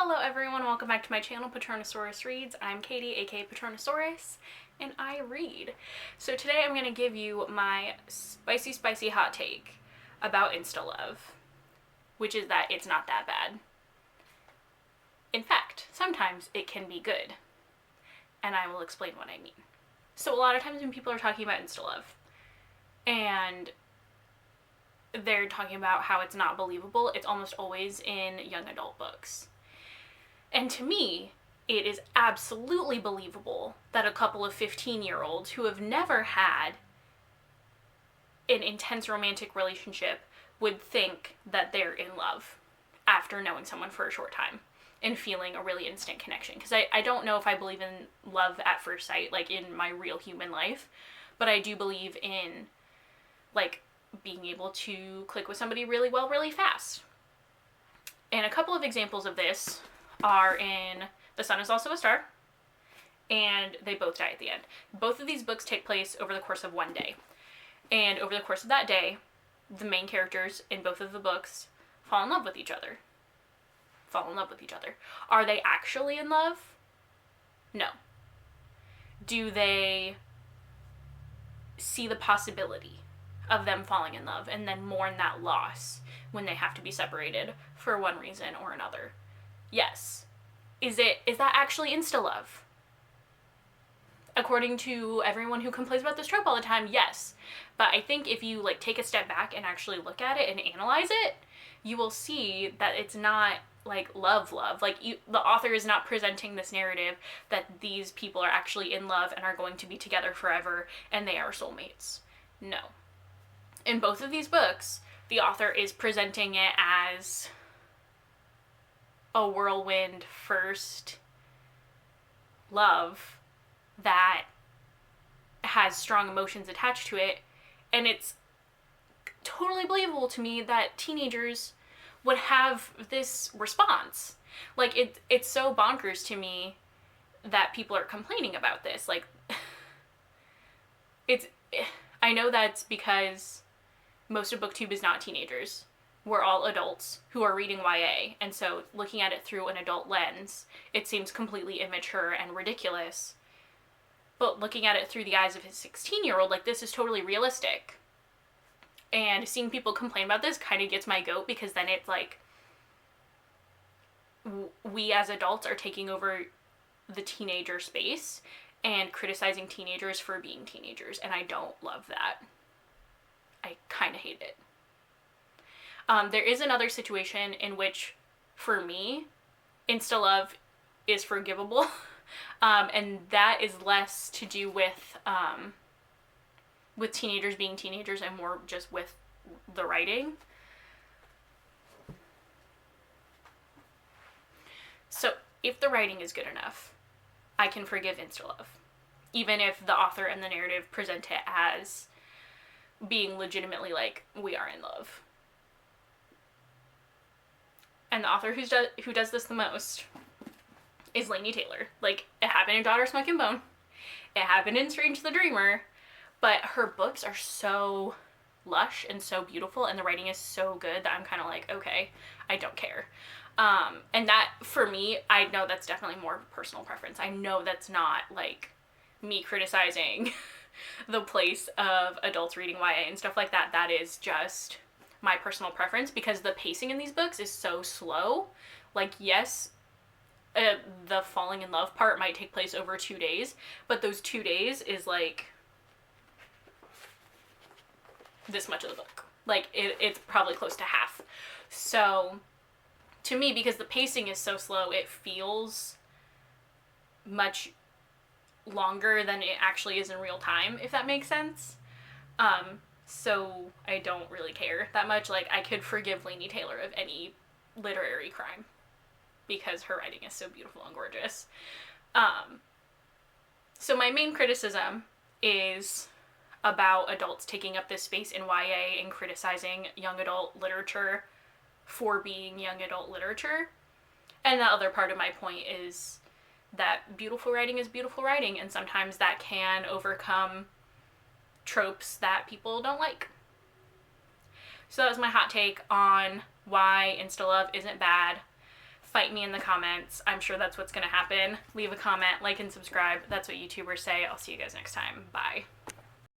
Hello everyone, welcome back to my channel, Patronosaurus Reads. I'm Katie, aka Patronosaurus, and I read. So today I'm going to give you my spicy hot take about instalove, which is that it's not that bad. In fact, sometimes it can be good, and I will explain what I mean. So a lot of times when people are talking about instalove, and they're talking about how it's not believable, it's almost always in young adult books. And to me, it is absolutely believable that a couple of 15-year-olds who have never had an intense romantic relationship would think that they're in love after knowing someone for a short time and feeling a really instant connection. Because I don't know if I believe in love at first sight, like in my real human life, but I do believe in, like, being able to click with somebody really well, really fast. And a couple of examples of this are in The Sun Is Also a Star, and They Both Die at the End. Both of these books take place over the course of one day. And over the course of that day, the main characters in both of the books fall in love with each other. Are they actually in love? No. Do they see the possibility of them falling in love and then mourn that loss when they have to be separated for one reason or another? Yes. Is that actually instalove? According to everyone who complains about this trope all the time, yes. But I think if you take a step back and actually look at it and analyze it, you will see that it's not love. The author is not presenting this narrative that these people are actually in love and are going to be together forever and they are soulmates. No. In both of these books, the author is presenting it as a whirlwind first love that has strong emotions attached to it, and it's totally believable to me that teenagers would have this response. It's so bonkers to me that people are complaining about this. I know that's because most of BookTube is not teenagers. We're all adults who are reading YA, and so looking at it through an adult lens, it seems completely immature and ridiculous. But looking at it through the eyes of a 16-year-old, this is totally realistic. And seeing people complain about this kind of gets my goat, because then it's we as adults are taking over the teenager space and criticizing teenagers for being teenagers, and I don't love that. I kind of hate it. There is another situation in which, for me, instalove is forgivable, and that is less to do with teenagers being teenagers and more just with the writing. So, if the writing is good enough, I can forgive instalove, even if the author and the narrative present it as being legitimately we are in love. And the author who does this the most is Laini Taylor. It happened in Daughter Smoke & Bone. It happened in Strange the Dreamer. But her books are so lush and so beautiful, and the writing is so good that I'm kind of okay, I don't care. And that, for me, I know that's definitely more personal preference. I know that's not, me criticizing the place of adults reading YA and stuff like that. That is just my personal preference, because the pacing in these books is so slow. Yes, the falling in love part might take place over 2 days, but those 2 days is this much of the book. It's probably close to half. So to me, because the pacing is so slow, it feels much longer than it actually is in real time, if that makes sense. So I don't really care that much. I could forgive Laini Taylor of any literary crime because her writing is so beautiful and gorgeous. So my main criticism is about adults taking up this space in YA and criticizing young adult literature for being young adult literature. And the other part of my point is that beautiful writing is beautiful writing, and sometimes that can overcome tropes that people don't like. So that was my hot take on why instalove isn't bad. Fight fight me in the comments. I'm sure that's what's going to happen. Leave a comment, like, and subscribe. That's what YouTubers say. I'll see you guys next time. Bye.